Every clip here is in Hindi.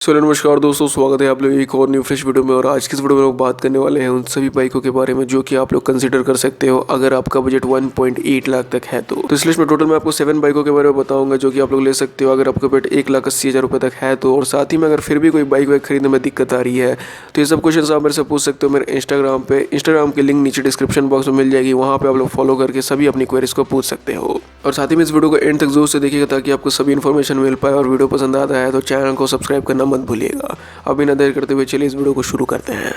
नमस्कार दोस्तों, स्वागत है आप लोग एक और न्यू फ्रेश वीडियो में। और आज की इस वीडियो में लोग बात करने वाले हैं उन सभी बाइकों के बारे में जो कि आप लोग कंसीडर कर सकते हो अगर आपका बजट 1.8 लाख तक है तो इस लिस्ट में टोटल मैं आपको 7 बाइकों के बारे में बताऊंगा जो कि आप लोग ले सकते हो अगर आपका बजट 1,80,000 रुपये तक है तो। और साथ ही में अगर फिर भी कोई बाइक वाइक खरीदने में दिक्कत आ रही है तो ये सब क्वेश्चन आप मेरे से पूछ सकते हो मेरे इंस्टाग्राम के लिंक नीचे डिस्क्रिप्शन बॉक्स में मिल जाएगी। वहाँ पर आप लोग फॉलो करके सभी अपनी क्वेरीज को पूछ सकते हो। और साथ ही में इस वीडियो को एंड तक जोर से देखिएगा ताकि आपको सभी इन्फॉर्मेशन मिल पाए। और वीडियो पसंद आता है तो चैनल को सब्सक्राइब करना मत भूलिएगा। अब बिना देर करते हुए चलिए इस वीडियो को शुरू करते हैं।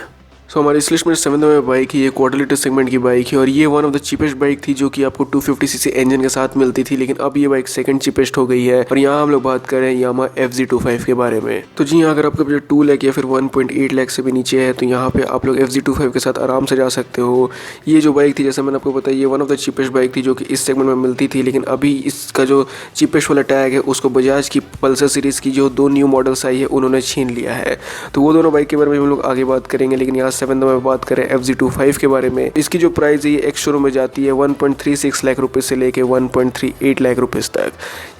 हमारी इस लिस्ट में 7 में बाइक ही ये क्वार्टर लीटर सेगमेंट की बाइक है और ये one of the cheapest bike थी जो कि आपको 250 सीसी इंजन के साथ मिलती थी, लेकिन अब ये बाइक सेकंड चीपेस्ट हो गई है। और यहाँ हम लोग बात कर रहे हैं यामा FZ25 के बारे में। तो जी हाँ, अगर आपका बजट 2 लाख या फिर 1.8 लाख से भी नीचे है तो यहाँ पे आप लोग FZ25 के साथ आराम से जा सकते हो। ये जो बाइक थी, जैसे मैंने आपको बताया, ये one of the cheapest bike थी जो कि इस सेगमेंट में मिलती थी, लेकिन अभी इसका जो चीपेस्ट वाला टैग है उसको बजाज की पल्सर सीरीज़ की जो 2 न्यू मॉडल्स आई है उन्होंने छीन लिया है। तो वो दोनों बाइक के बारे में हम लोग आगे बात करेंगे, लेकिन यहाँ 7 में बात करें FZ25 के बारे में। इसकी जो प्राइस है ये एक्स शोरूम में जाती है 1.36 लाख रुपए से लेके 1.38 लाख रुपए तक।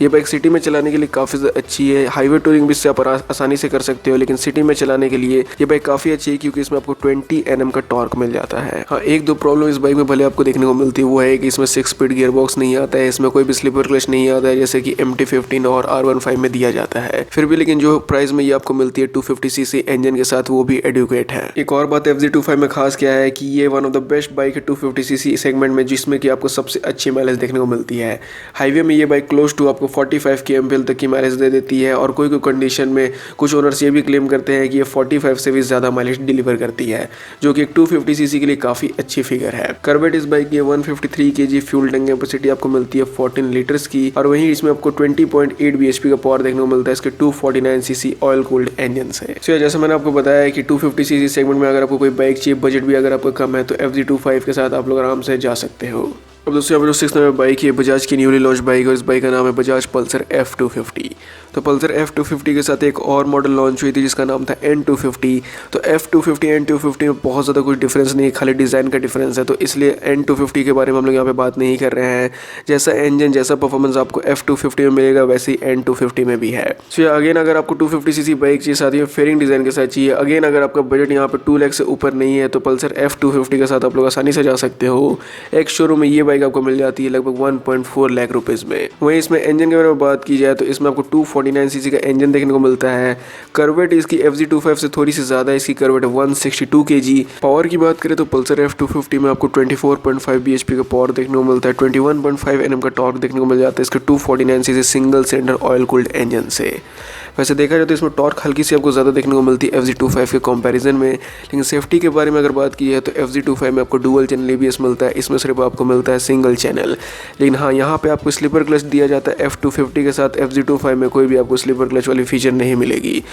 ये बाइक सिटी में चलाने के लिए काफ़ी अच्छी है। हाईवे टूरिंग भी इससे आप आसानी से कर सकते हो, लेकिन सिटी में चलाने के लिए ये बाइक काफ़ी अच्छी है क्योंकि इसमें आपको 20 Nm का टॉर्क मिल जाता है। हाँ, एक दो प्रॉब्लम इस बाइक में भले आपको देखने को मिलती है, वो है कि इसमें 6 स्पीड गियर बॉक्स नहीं आता है, इसमें कोई भी स्लीपर क्लच नहीं आता है जैसे कि MT-15 और R15 में दिया जाता है। फिर भी लेकिन जो प्राइस में ये आपको मिलती है 250 सीसी इंजन के साथ, वो भी एडुकेट है। एक और बात FZ25 में खास क्या है कि ये one of the best bike है 250 सीसी सेगमेंट में, जिसमें कि आपको सबसे अच्छी माइलेज देखने को मिलती है। हाईवे में ये बाइक क्लोज टू आपको 45 kmpl तक की माइलेज दे देती है और कोई कंडीशन में कुछ ओनर्स ये भी क्लेम करते हैं कि ये 45 से भी ज़्यादा माइलेज डिलीवर करती है, जो कि एक 250 सीसी के लिए काफ़ी अच्छी फिगर है। कर्वेट इस बाइक की 153 kg फ्यूल टैंक कैपेसिटी आपको मिलती है 14 लीटर्स की, और वहीं इसमें आपको 20.8 bhp का पावर देखने को मिलता है इसके 249 सीसी ऑयल कूल्ड इंजन से। तो जैसे मैंने आपको बताया कि 250 सीसी सेगमेंट में अगर आपको कोई बाइक चाहिए, बजट भी अगर आपका कम है, तो FZ25 के साथ आप लोग आराम से जा सकते हो। अब दोस्तों यहाँ पर 6 नंबर बाइक है बजाज की न्यूली लॉन्च बाइक और इस बाइक का नाम है बजाज पल्सर F250। तो पल्सर F250 के साथ एक और मॉडल लॉन्च हुई थी जिसका नाम था N250। तो F250 N250 में बहुत ज़्यादा कुछ डिफरेंस नहीं है, खाली डिज़ाइन का डिफरेंस है, तो इसलिए N250 के बारे में हम लोग यहाँ पे बात नहीं कर रहे हैं। जैसा इंजन जैसा परफॉर्मेंस आपको F250 में मिलेगा वैसे ही N250 में भी है। सो अगेन अगर आपको 250 सीसी बाइक चाहिए, साथ ही फेयरिंग डिज़ाइन के साथ चाहिए, अगेन अगर आपका बजट यहाँ पर 2 लाख से ऊपर नहीं है तो पल्सर F250 के साथ आप लोग आसानी से जा सकते हो। एक शोरूम में ये बाइक आपको मिल जाती है लगभग 1.4 लाख रुपीज़ में। वहीं इसमें इंजन के बारे में बात की जाए तो इसमें आपको 249 सीसी का इंजन देखने को मिलता है। कर्वेट इसकी FZ25 से थोड़ी सी ज़्यादा है, इसकी कर्वेट 162 kg। पावर की बात करें तो पल्सर F250 में आपको 24.5 bhp का पावर देखने को मिलता है, 21.5 Nm का टॉर्क देखने को मिल जाता है इसके 249 CC single cylinder oil cooled engine से। वैसे देखा जाए तो इसमें टॉर्क हल्की सी आपको ज़्यादा देखने को मिलती है FZ25 के कंपैरिजन में, लेकिन सेफ्टी के बारे में अगर बात की है तो FZ25 में आपको डुअल चैनल ABS मिलता है, इसमें सिर्फ आपको मिलता है सिंगल चैनल। लेकिन हाँ, यहाँ पे आपको स्लीपर क्लच दिया जाता है F250 के साथ। FZ25 में कोई भी आपको स्लीपर क्लच वाली फीचर नहीं मिलेगी।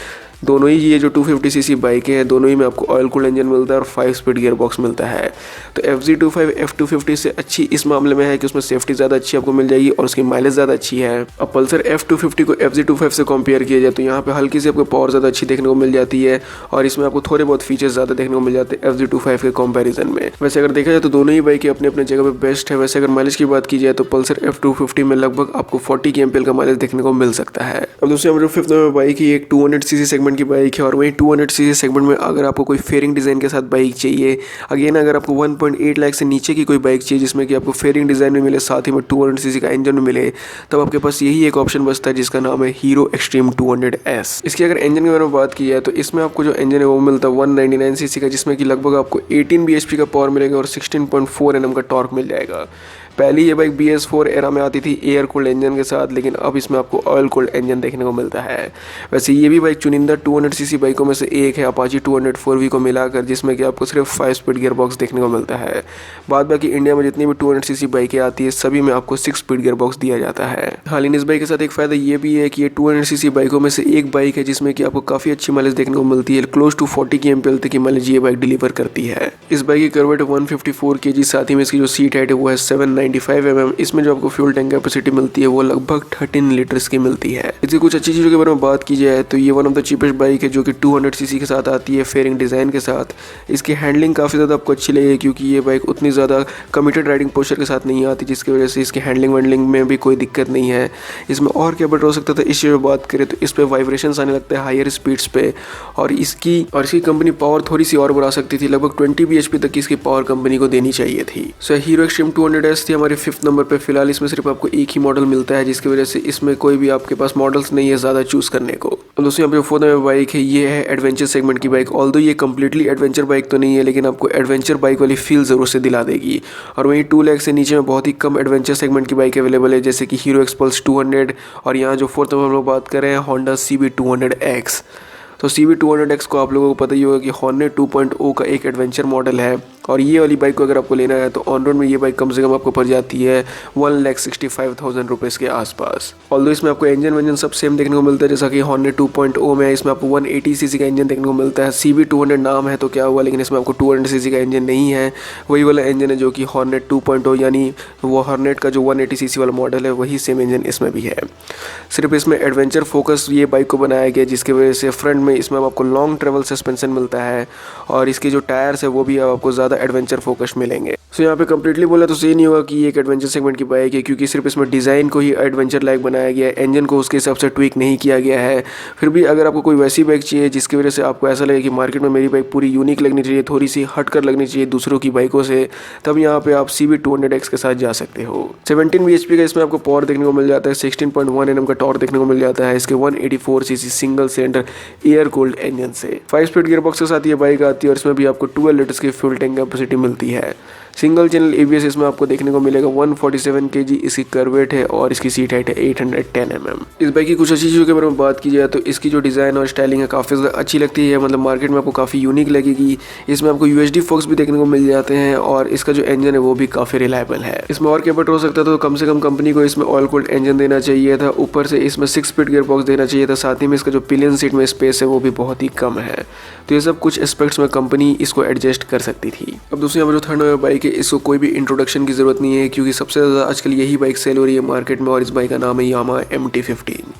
दोनों ही ये जो 250 सीसी बाइकें हैं दोनों ही में आपको ऑयल कूल्ड इंजन मिलता है और 5 स्पीड गियर बॉक्स मिलता है। तो FZ25 F250 से अच्छी इस मामले में है कि उसमें सेफ्टी ज़्यादा अच्छी आपको मिल जाएगी और उसकी माइलेज ज़्यादा अच्छी है। अब पल्सर F250 को FZ25 से कंपेयर किया जाए तो यहाँ पे हल्की सी आपको पावर ज़्यादा अच्छी देखने को मिल जाती है और इसमें आपको थोड़े बहुत फीचर्स ज़्यादा देखने को मिल जाते हैं FZ25 के कंपैरिजन में। वैसे अगर देखा जाए तो दोनों ही बाइकें अपने अपने जगह पे बेस्ट है। वैसे अगर माइलेज की बात की जाए तो पल्सर F250 में लगभग आपको 40 kmpl का माइलेज देखने को मिल सकता है। अब दूसरी हमारे 5th नंबर बाइक ही एक 200 सीसी सेगमेंट की बाइक है और वहीं 200 सीसी सेगमेंट में अगर आपको कोई फेयरिंग डिज़ाइन के साथ बाइक चाहिए, अगेन अगर आपको 1.8 लाख से नीचे की कोई बाइक चाहिए जिसमें कि आपको फेयरिंग डिज़ाइन में मिले साथ ही में 200 सीसी का इंजन में मिले, तब आपके पास यही एक ऑप्शन बचता है जिसका नाम है हीरो एक्सट्रीम 200S। इसकी अगर इंजन के बारे में बात की जाए तो इसमें आपको जो इंजन है वो मिलता है 199 सीसी का, जिसमें कि लगभग आपको 18 bhp का पावर मिलेगा और 16.4 Nm का टॉर्क मिल जाएगा। पहली ये बाइक BS4 एरा में आती थी एयर कूल्ड इंजन के साथ, लेकिन अब इसमें आपको ऑयल कूल्ड इंजन देखने को मिलता है। वैसे ये भी बाइक चुनिंदा 200 सीसी बाइकों में से एक है अपाची 200 4V को मिलाकर, जिसमें कि आपको सिर्फ 5 स्पीड गियर बॉक्स देखने को मिलता है। बाद बाकी इंडिया में जितनी भी 200 सीसी बाइकें आती है सभी में आपको 6 स्पीड गियर बॉक्स दिया जाता है। हाल ही इस बाइक के साथ एक फ़ायदा ये भी है कि ये 200 सीसी बाइकों में से एक बाइक है जिसमें कि आपको काफ़ी अच्छी माइलेज देखने को मिलती है, क्लोज टू 40 kmpl तक की माइलेज ये बाइक डिलीवर करती है। इस बाइक की कर्वेट 154 kg, साथ ही में इसकी जो सीट हाइट है वो है 790 95 mm। इसमें जो आपको फ्यूल टैंक कैपेसिटी मिलती है वो लगभग 13 लीटर्स की मिलती है। इसकी कुछ अच्छी चीज़ों के बारे में बात की जाए तो ये one of the cheapest bike है जो कि 200 सीसी के साथ आती है फेयरिंग डिज़ाइन के साथ। इसकी हैंडलिंग काफ़ी ज़्यादा आपको अच्छी लगेगी क्योंकि ये बाइक उतनी ज़्यादा कमिटेड राइडिंग पोस्चर के साथ नहीं आती, जिसकी वजह से इसकी हैंडलिंग वैंडलिंग में भी कोई दिक्कत नहीं है। इसमें और क्या बेटर हो सकता था इस चीज़ में बात करें तो इस पर वाइब्रेशंस आने लगते हैं हायर स्पीड्स पे, और इसकी कंपनी पावर थोड़ी सी और बढ़ा सकती थी। लगभग 20 bhp तक की इसकी पावर कंपनी को देनी चाहिए थी। सो हीरो एक्सट्रीम 200S थी हमारे 5th नंबर पे। फिलहाल इसमें सिर्फ आपको एक ही मॉडल मिलता है, जिसकी वजह से इसमें कोई भी आपके पास मॉडल्स नहीं है ज़्यादा चूज करने को। और दोस्तों यहाँ पे 4th नंबर बाइक है, ये है एडवेंचर सेगमेंट की बाइक। ऑल्दो ये कम्प्लीटली एडवेंचर बाइक तो नहीं है, लेकिन आपको एडवेंचर बाइक वाली फील जरूर से दिला देगी। और वहीं 2 लाख से नीचे में बहुत ही कम एडवेंचर सेगमेंट की बाइक अवेलेबल है, जैसे कि हीरो एक्सपल्स 200, और यहाँ जो 4th नंबर हम लोग बात कर रहे हैं होंडा CB200X। तो CB200X को आप लोगों को पता ही होगा कि हॉर्नेट 2.0 का एक एडवेंचर मॉडल है, और ये वाली बाइक को अगर आपको लेना है तो ऑन रोड में ये बाइक कम से कम आपको पड़ जाती है 1,65,000 रुपीज़ के आसपास। ऑल्दो इसमें आपको इंजन वंजन सब सेम देखने को मिलता है जैसा कि हॉर्नेट 2.0 में। इसमें आपको 180 सीसी का इंजन देखने को मिलता है। CB200 नाम है तो क्या हुआ, लेकिन इसमें आपको 200 सीसी का इंजन नहीं है। वही वाला इंजन है जो कि हॉर्नेट 2.0 यानी वो हॉर्नेट का जो 180 सीसी वाला मॉडल है वही सेम इंजन इसमें भी है। सिर्फ इसमें एडवेंचर फोकस ये बाइक को बनाया गया, जिसकी वजह से फ्रंट में इसमें आपको लॉन्ग ट्रेवल सस्पेंशन मिलता है, और इसके जो टायर्स है वो भी आपको ज़्यादा एडवेंचर फोकस मिलेंगे। सो यहाँ पे कंप्लीटली बोला तो सही नहीं होगा कि ये एक एडवेंचर सेगमेंट की बाइक है, क्योंकि सिर्फ इसमें डिज़ाइन को ही एडवेंचर लाइक बनाया गया है, इंजन को उसके हिसाब से ट्विक नहीं किया गया है। फिर भी अगर आपको कोई वैसी बाइक चाहिए जिसकी वजह से आपको ऐसा लगे कि मार्केट में मेरी बाइक पूरी यूनिक लगनी चाहिए, थोड़ी सी हट कर लगनी चाहिए दूसरों की बाइकों से, तब यहाँ पे आप CB200X के साथ जा सकते हो। 17 bhp का इसमें आपको पावर देखने को मिल जाता है, 16.1 Nm का टॉर्क देखने को मिल जाता है इसके 184 CC single cylinder air cooled engine से। 5 स्पीड गियरबॉक्स के साथ ये बाइक आती है, और इसमें भी आपको 12 लीटर्स की फ्यूल टैंक कैपेसिटी मिलती है। सिंगल चैनल ABS इसमें आपको देखने को मिलेगा। 147 kg इसकी करवेट है, और इसकी सीट हाइट है 810 mm। इस बाइक की कुछ अच्छी चीज़ों के बारे में बात की जाए तो इसकी जो डिज़ाइन और स्टाइलिंग है काफ़ी ज़्यादा अच्छी लगती है, मतलब मार्केट में आपको काफ़ी यूनिक लगेगी। इसमें आपको UHD फोक्स भी देखने को मिल जाते हैं, और इसका जो इंजन है वो भी काफ़ी रिलायबल है। इसमें और क्या बेटर हो सकता था, तो कम से कम कंपनी को इसमें ऑयल कूल्ड इंजन देना चाहिए था, ऊपर से इसमें 6 स्पीड गियरबॉक्स देना चाहिए था, साथ ही में इसका जो पिलियन सीट में स्पेस है वो भी बहुत ही कम है। तो ये सब कुछ एस्पेक्ट्स में कंपनी इसको एडजस्ट कर सकती थी। अब दोस्तों यहाँ पर जो 3rd नंबर बाइक है इसको कोई भी इंट्रोडक्शन की ज़रूरत नहीं है, क्योंकि सबसे ज़्यादा आजकल यही बाइक सेल हो रही है मार्केट में, और इस बाइक का नाम है यामाहा MT-15।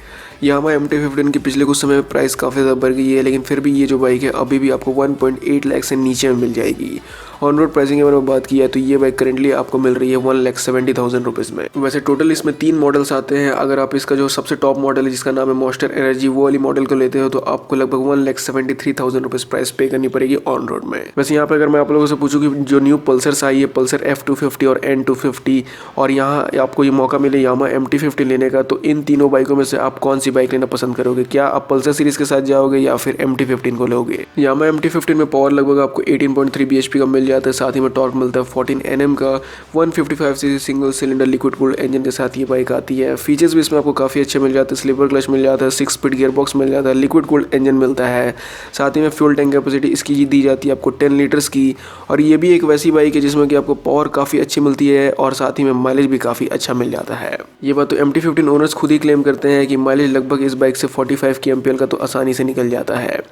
यामाहा MT-15 की पिछले कुछ समय में प्राइस काफ़ी ज़्यादा बढ़ गई है, लेकिन फिर भी ये जो बाइक है अभी भी आपको 1.8 लाख से नीचे में मिल जाएगी। ऑन रोड प्राइसिंग के बारे में बात की है तो ये बाइक करेंटली आपको मिल रही है 1,70,000 रुपीज़ में। वैसे टोटल इसमें 3 मॉडल्स आते हैं। अगर आप इसका जो सबसे टॉप मॉडल है जिसका नाम है मॉन्स्टर एनर्जी, वो वाली मॉडल को लेते हो तो आपको लगभग 1,73,000 रुपीज़ प्राइस पे करनी पड़ेगी ऑन रोड में। वैसे यहाँ पे अगर मैं आप लोगों से पूछूँ कि जो न्यू पल्सर्स आई है, पल्सर F250 और N250, और यहाँ आपको ये मौका मिले यामाहा MT-15 लेने का, तो इन तीनों बाइकों में से आप कौन सी बाइक लेना पसंद करोगे? क्या आप पल्सर सीरीज के साथ जाओगे या फिर MT-15 को लोगे? यामाहा MT-15 में पावर लगभग आपको 18.3 bhp का मिल जाता है, साथ ही में टॉर्क मिलता है 14 Nm का। 155 CC single cylinder liquid cooled engine के साथ ये बाइक आती है। फीचर्स भी इसमें आपको काफ़ी अच्छे मिल जाते हैं। स्लीपर क्लच मिल जाता है, 6 स्पीड गियरबॉक्स मिल जाता है, लिक्विड कूल्ड इंजन मिलता है, साथ ही में फ्यूल टैंक कैपेसिटी इसकी दी जाती है आपको 10 लीटर्स की। और ये भी एक वैसी बाइक है जिसमें कि आपको पावर काफ़ी अच्छी मिलती है, और साथ ही में माइलेज भी काफ़ी अच्छा मिल जाता है। ये बात तो MT-15 ओनर्स खुद ही क्लेम करते हैं कि माइलेज लगभग इस बाइक से 45 kmpl का तो आसानी से निकल जाता है।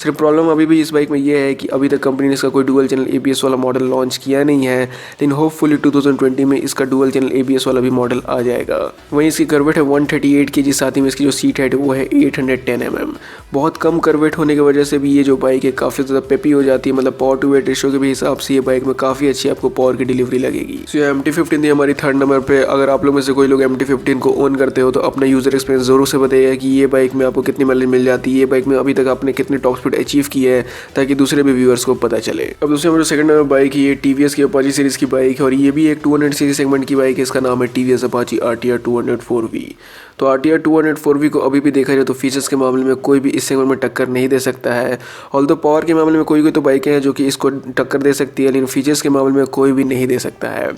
सिर्फ प्रॉब्लम अभी भी इस बाइक में ये है कि अभी तक कंपनी ने इसका कोई डुअल चैनल ABS वाला मॉडल लॉन्च किया नहीं है, लेकिन होपफुली 2020 में इसका डुअल चैनल ABS वाला भी मॉडल आ जाएगा। वहीं इसकी करवेट है 138 kg, साथ ही में इसकी जो सीट हाइट है वो है 810 mm। बहुत कम करवेट होने की वजह से भी ये जो बाइक है काफ़ी ज़्यादा पेपी हो जाती है, मतलब पावर टू वेट रेशियो के भी हिसाब से ये बाइक में काफ़ी अच्छी आपको पावर की डिलीवरी लगेगी। सो ये MT-15 थी हमारी 3rd नंबर पे। अगर आप लोग में से कोई लोग MT-15 को ओन करते हो तो अपना यूज़र एक्सपीरियंस ज़रूर से बताइएगा कि ये बाइक में आपको कितनी माइलेज मिल जाती है, ये बाइक में अभी तक आपने कितनी टॉप स्पीड अचीव की है, ताकि दूसरे भी व्यूअर्स को पता चले। अब दूसरे हमारे 2nd नंबर बाइक है, ये TVS की अपाची सीरीज़ की बाइक है, और ये भी एक 200 सीसी सेगमेंट की बाइक है। इसका नाम है TVS अपाची RTR 204V। तो RTR 204V को अभी भी देखा जाए तो फीचर्स के मामले में कोई भी इस सेगमेंट में टक्कर नहीं दे सकता है। ऑल्दो पावर के मामले में कोई तो बाइकें हैं जो कि इसको टक्कर दे सकती है, लेकिन फीचर्स के मामले में कोई भी नहीं दे सकता है।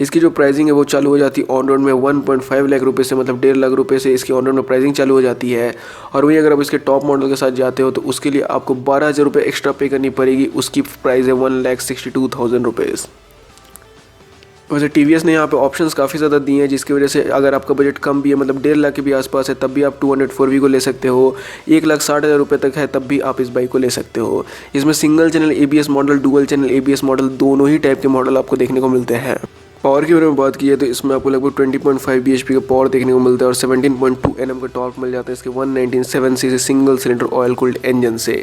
इसकी जो प्राइसिंग है वो चालू हो जाती है ऑन रोड में 1.5 लाख रुपये से, मतलब 1.5 लाख रुपये से इसकी ऑन रोड में प्राइसिंग चालू हो जाती है। और वहीं अगर आप इसके टॉप मॉडल के साथ जाते हो तो उसके लिए आपको 12,000 रुपये एक्स्ट्रा पे करनी पड़ेगी। उसकी प्राइस है 1,62,000 रुपीज़। वैसे TVS ने यहाँ पे ऑप्शंस काफ़ी ज़्यादा दिए हैं, जिसकी वजह से अगर आपका बजट कम भी है, मतलब 1.5 लाख के भी आसपास है, तब भी आप 204V को ले सकते हो। 1,60,000 रुपये तक है तब भी आप इस बाइक को ले सकते हो। इसमें single channel ABS model, dual channel ABS model, दोनों ही टाइप के मॉडल आपको देखने को मिलते हैं। पावर के बारे में बात की है तो इसमें आपको लगभग 20.5 bhp का पावर देखने को मिलता है और 17.2 Nm का टॉर्क मिल जाता है इसके 197 cc single cylinder oil cooled engine से।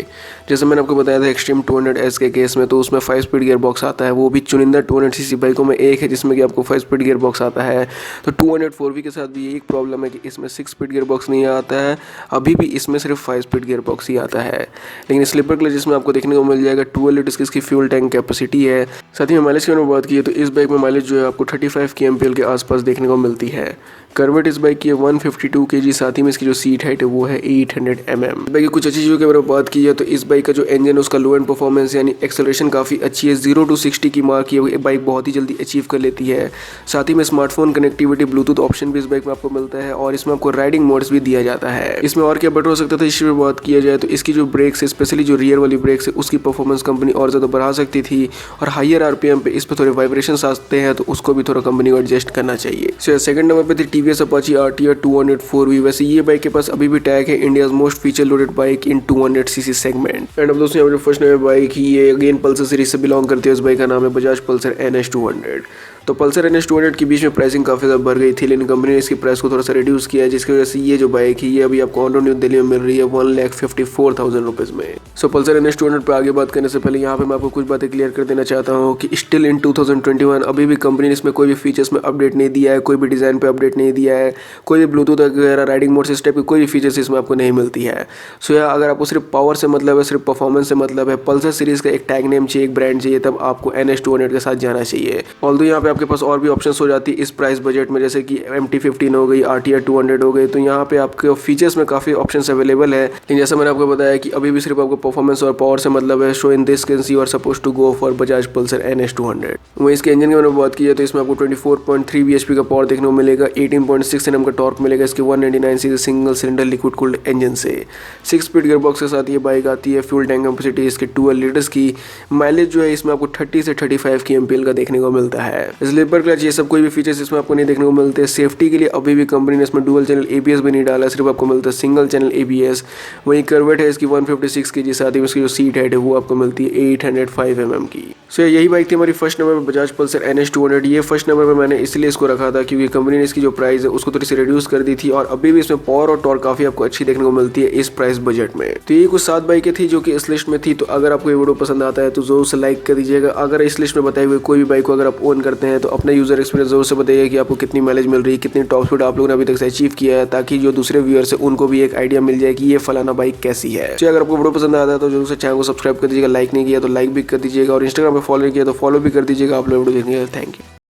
जैसे मैंने आपको बताया था एक्सट्रीम 200S के केस में, तो उसमें 5 स्पीड गियर बॉक्स आता है, वो भी चुनिंदा 200 cc बाइकों में एक है जिसमें कि आपको 5 स्पीड गियर बॉक्स आता है। तो 204V के साथ भी एक प्रॉब्लम है कि इसमें 6 स्पीड गियर बॉक्स नहीं आता है, अभी भी इसमें सिर्फ 5 स्पीड गियर बॉक्स ही आता है। लेकिन स्लीपर क्लच जिसमें आपको देखने को मिल जाएगा 12 लीटर्स की इसकी फ्यूल टैंक कैपेसिटी है। साथ ही माइलेज की बात की है तो इस बाइक में माइलेज जो है आपको 35 kmpl के आसपास देखने को मिलती है। करवेट इस बाइक की है 152 kg, साथ ही में इसकी जो सीट हाइट है वो है 800 mm। बाइक की कुछ अच्छी चीज़ों के बारे में बात की है तो इस बाइक का जो इंजन है उसका लो एंड परफॉर्मेंस यानी एक्सेलरेशन काफ़ी अच्छी है। 0 to 60 की मार्क ये बाइक बहुत ही जल्दी अचीव कर लेती है। साथ ही में स्मार्टफोन कनेक्टिविटी ब्लूटूथ ऑप्शन भी इस बाइक में आपको मिलता है और इसमें आपको राइडिंग मोड्स भी दिया जाता है। इसमें और क्या बेटर हो सकता था इस पर बात किया जाए तो इसकी जो ब्रेक्स है, स्पेशली जो रियर वाली ब्रेक्स है, उसकी परफॉर्मेंस कंपनी और ज़्यादा बढ़ा सकती थी और हाइयर RPM पे इस पर थोड़े वाइब्रेशन आते हैं तो उसको भी थोड़ा कंपनी को एडजस्ट करना चाहिए। सो सेकंड नंबर पे थी TVS Apache RTR 204V। वैसे ये बाइक के पास अभी भी टैग है India's most feature loaded bike in 200 cc segment. And अब दोस्तों यहाँ पर फर्स्ट नंबर बाइक ही ये अगेन पल्सर सीरीज से बिलोंग करती है। इस बाइक का नाम है बजाज पल्सर NS 200। तो पल्सर NS 200 के बीच में प्राइसिंग काफ़ी ज़्यादा बढ़ गई थी, लेकिन कंपनी ने इसकी प्राइस को थोड़ा सा रिड्यूस किया है, जिसकी वजह से ये जो बाइक है ये अभी आपको ऑन रोड न्यू दिल्ली में मिल रही है 1,54,000 रुपीज़ में। सो पल्सर NS 200 पर आगे बात करने से पहले यहाँ पे मैं आपको कुछ बातें क्लियर कर देना चाहता हूँ कि स्टिल इन 2021 अभी भी कंपनी ने इसमें कोई भी फीचर्स में अपडेट नहीं दिया है, कोई भी डिज़ाइन पे अपडेट नहीं दिया है, कोई भी ब्लूटूथ वगैरह राइडिंग मोड इस टाइप की कोई भी फीचर्स इसमें आपको नहीं मिलती है। सो यार अगर आपको सिर्फ पावर से मतलब है, सिर्फ परफॉर्मेंस से मतलब है, पल्सर सीरीज़ का एक टैग नेम चाहिए, एक ब्रांड चाहिए, तब आपको NS 200 के साथ जाना चाहिए। ऑल्दो यहाँ पे आपके पास और भी ऑप्शन हो जाती है इस प्राइस बजट में, जैसे कि MT-15 हो गई, RTR 200 हो गई, तो यहाँ पे आपके फीचर्स में काफ़ी ऑप्शंस अवेलेबल है। लेकिन जैसा मैंने आपको बताया कि अभी भी सिर्फ आपको परफॉर्मेंस और पावर से मतलब है। So in this case you are suppose to go for Bajaj Pulsar NS 200। वहीं इसके इंजन की मैंने बात की है तो इसमें आपको 24.3 bhp का पावर देखने को मिलेगा, 18.6 Nm का टॉर्क मिलेगा इसके 199 cc single cylinder liquid cooled engine से। 6 स्पीड गियर बॉक्स के साथ ये बाइक आती है। फ्यूल टैंक कैपेसिटी इसके 12 लीटर्स की। माइलेज जो है इसमें आपको 30 से 35 kmpl का देखने को मिलता है। स्लीपर क्लच ये सब कोई भी फीचर्स इसमें आपको नहीं देखने को मिलते। सेफ्टी के लिए अभी भी कंपनी ने इसमें डुअल चैनल ABS भी नहीं डाला, सिर्फ आपको मिलता है सिंगल चैनल ABS। वहीं करवेट है इसकी 156 kg, साथ ही इसकी जो सीट हाइट है वो आपको मिलती है 805 mm की। सो यही बाइक थी हमारी फर्स्ट नंबर पर बजाज पल्सर NS 200। ये फर्स्ट नंबर पर मैंने इसलिए इसको रखा था क्योंकि कंपनी ने इसकी जो प्राइस है उसको थोड़ी सी रिड्यूस कर दी थी और अभी भी इसमें पावर और टॉर्क काफ़ी आपको अच्छी देखने को मिलती है इस प्राइस बजट में। तो ये कुछ 7 बाइकें थी जो कि इस लिस्ट में थी। तो अगर आपको ये वीडियो पसंद आता है तो जरूर से लाइक कर दीजिएगा। अगर इस लिस्ट में बताए हुए कोई भी बाइक को अगर आप ओन करते हैं तो अपना यूजर एक्सपीरियंस जरूर से बताइए कि आपको कितनी माइलेज मिल रही है, कितनी टॉप स्पीड आप लोगों ने अभी तक से अचीव किया है, ताकि जो दूसरे व्यूअर्स है उनको भी एक आइडिया मिल जाए कि ये फलाना बाइक कैसी है। तो अगर आपको वीडियो पसंद आता है तो जरूर से चैनल को सब्सक्राइब कर दीजिएगा, लाइक नहीं किया तो लाइक भी कर दीजिएगा और इंस्टाग्राम पे फॉलो नहीं किया तो फॉलो भी कर दीजिएगा। आप लोग वीडियो देखेंगे। Thank you.